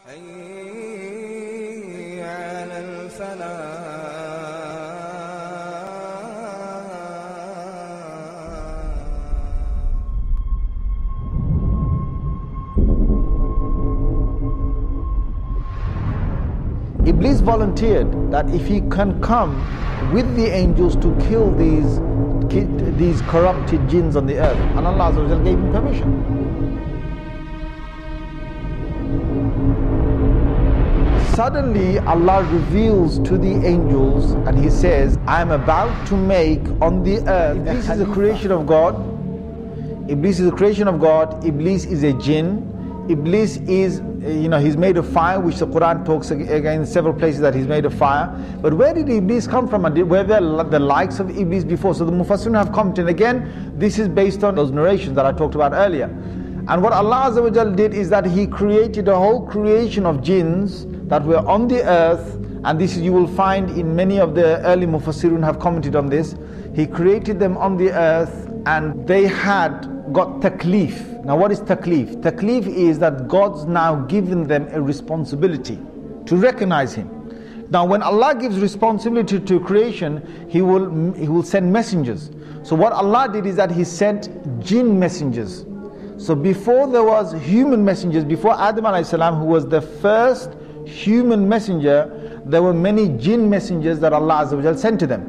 حي على الفلاح. Iblis volunteered that if he can come with the angels to kill these corrupted jinns on the earth, and Allah Azza wa Jal gave him permission. Suddenly Allah reveals to the angels and he says, I am about to make on the earth. Iblis is a creation of God. Iblis is a creation of God. Iblis is a jinn. Iblis is, he's made of fire, which the Quran talks again in several places that he's made of fire. But where did Iblis come from? And were there the likes of Iblis before? So the Mufassirun have commented. Again, this is based on those narrations that I talked about earlier. And what Allah Azza wa Jal did is that He created a whole creation of jinns that were on the earth. And this you will find in many of the early Mufassirun have commented on this. He created them on the earth and they had got taklif. Now what is taklif? Taklif is that God's now given them a responsibility to recognize Him. Now when Allah gives responsibility to creation, He will send messengers. So what Allah did is that He sent jinn messengers. So before there was human messengers, before Adam alayhi salam, who was the first human messenger, there were many jinn messengers that Allah Azza wa Jal sent to them.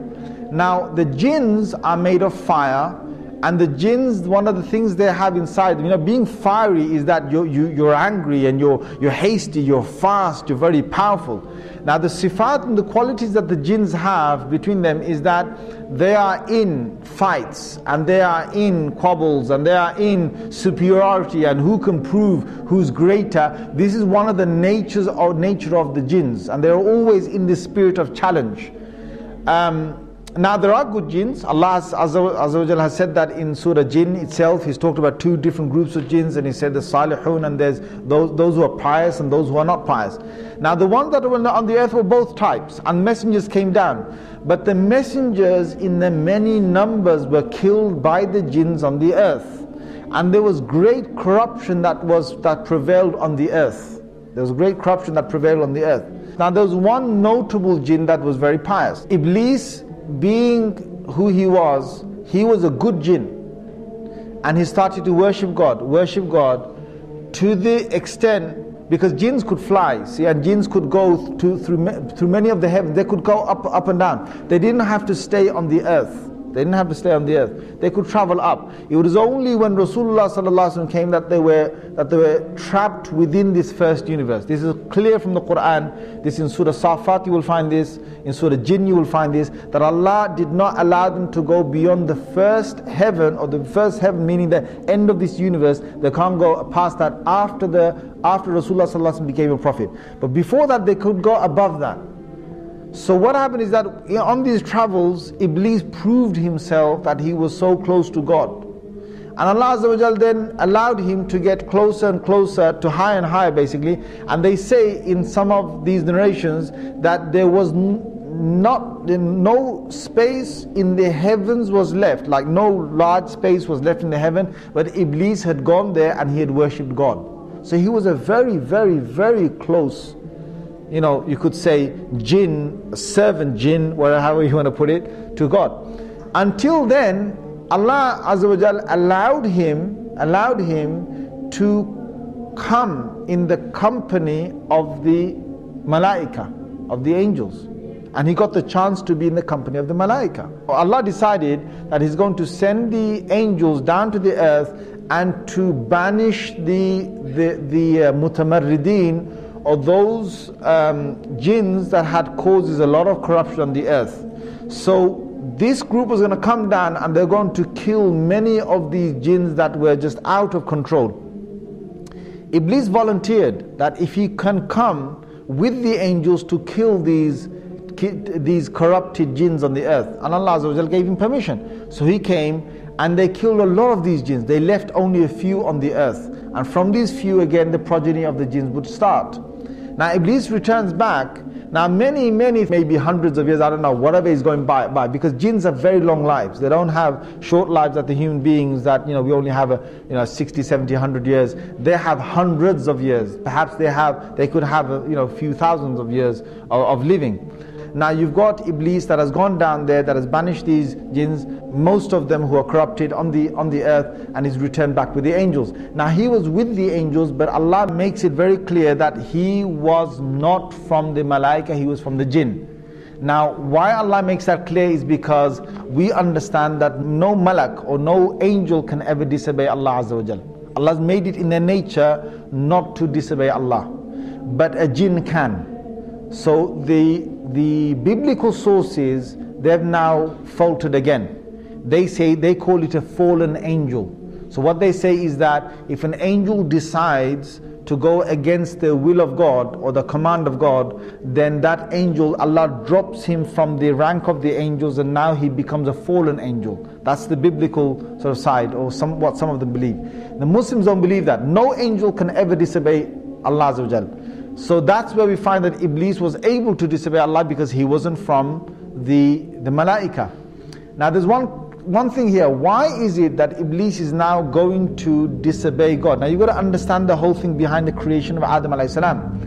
Now the jinns are made of fire, and the jinns, one of the things they have inside them, being fiery is that you're angry and you're hasty, you're fast, you're very powerful. Now the sifat and the qualities that the jinns have between them is that they are in fights and they are in quarrels and they are in superiority and who can prove who's greater. This is one of the nature of the jinns, and they're always in the spirit of challenge. Now there are good jinns. Allah Azza wa Jal has said that in Surah Jinn itself. He's talked about two different groups of jinns, and He said the salihun, and there's those who are pious and those who are not pious. Now the ones that were on the earth were both types, and messengers came down. But the messengers in the many numbers were killed by the jinns on the earth. And there was great corruption that prevailed on the earth. There was great corruption that prevailed on the earth. Now there was one notable jinn that was very pious. Iblis, being who he was a good jinn, and he started to worship God to the extent, because jinns could fly, and jinns could go through many of the heavens. They could go up and down. They didn't have to stay on the earth. They could travel up. It was only when Rasulullah sallallahu alaihi wasallam came that they were trapped within this first universe. This is clear from the Quran. This in Surah Safat you will find this. In Surah Jinn you will find this. That Allah did not allow them to go beyond the first heaven, or the first heaven meaning the end of this universe. They can't go past that after Rasulullah sallallahu alaihi wasallam became a prophet. But before that they could go above that. So what happened is that on these travels, Iblis proved himself that he was so close to God. And Allah Azza wa Jal then allowed him to get closer and closer, to higher and higher basically. And they say in some of these narrations that there was no space in the heavens was left, like no large space was left in the heaven, but Iblis had gone there and he had worshipped God. So he was a very, very, very close, you could say jinn, servant jinn, however you want to put it, to God. Until then, Allah Azza wa Jal allowed him to come in the company of the malaika, of the angels. And he got the chance to be in the company of the malaika. Allah decided that He's going to send the angels down to the earth and to banish the mutamarrideen, or those jinns that had causes a lot of corruption on the earth. So this group was going to come down and they're going to kill many of these jinns that were just out of control. Iblis volunteered that if he can come with the angels to kill these corrupted jinns on the earth, and Allah Azza wa Jal gave him permission. So he came and they killed a lot of these jinns. They left only a few on the earth, and from these few again the progeny of the jinns would start. Now Iblis returns back. Now many, maybe hundreds of years, I don't know, whatever is going by, because jinns have very long lives. They don't have short lives that the human beings that, we only have 60, 70, 100 years. They have hundreds of years. Perhaps they could have a few thousands of years of living. Now you've got Iblis that has gone down there, that has banished these jinns, most of them who are corrupted on the earth, and is returned back with the angels. Now he was with the angels, but Allah makes it very clear that he was not from the malaika, he was from the jinn. Now why Allah makes that clear is because we understand that no malak or no angel can ever disobey Allah Azza wa Jal. Allah has made it in their nature not to disobey Allah, but a jinn can. So the biblical sources, they've now faltered again. They call it a fallen angel. So what they say is that if an angel decides to go against the will of God or the command of God, then that angel, Allah drops him from the rank of the angels, and now he becomes a fallen angel. That's the biblical sort of side, or what some of them believe. The Muslims don't believe that. No angel can ever disobey Allah Azza wa Jal. So that's where we find that Iblis was able to disobey Allah, because he wasn't from the malaika. Now there's one thing here. Why is it that Iblis is now going to disobey God? Now you've got to understand the whole thing behind the creation of Adam alayhi salam.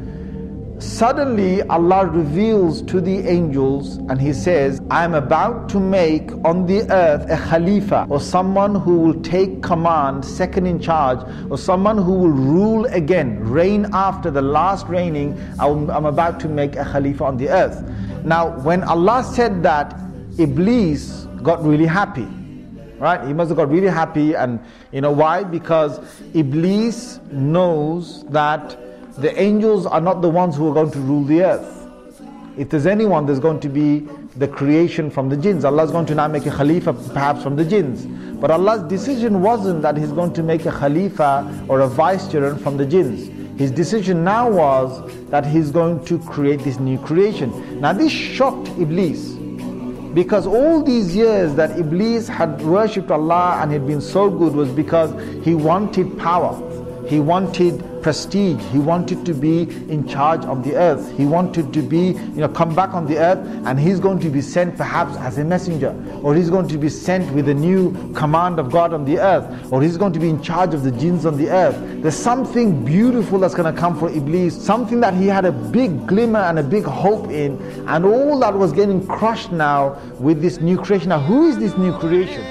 Suddenly Allah reveals to the angels and he says, I am about to make on the earth a Khalifa, or someone who will take command, second in charge, or someone who will rule again, reign after the last reigning. I'm about to make a Khalifa on the earth. Now when Allah said that, Iblis got really happy. Right? He must have got really happy, and why? Because Iblis knows that the angels are not the ones who are going to rule the earth. If there's anyone, there's going to be the creation from the jinns. Allah is going to now make a Khalifa perhaps from the jinns. But Allah's decision wasn't that He's going to make a Khalifa or a vicegerent from the jinns. His decision now was that He's going to create this new creation. Now this shocked Iblis, because all these years that Iblis had worshipped Allah and had been so good was because he wanted power, he wanted prestige, he wanted to be in charge of the earth, he wanted to be, come back on the earth, and he's going to be sent perhaps as a messenger, or he's going to be sent with a new command of God on the earth, or he's going to be in charge of the jinns on the earth. There's something beautiful that's going to come for Iblis, something that he had a big glimmer and a big hope in, and all that was getting crushed now with this new creation. Now who is this new creation?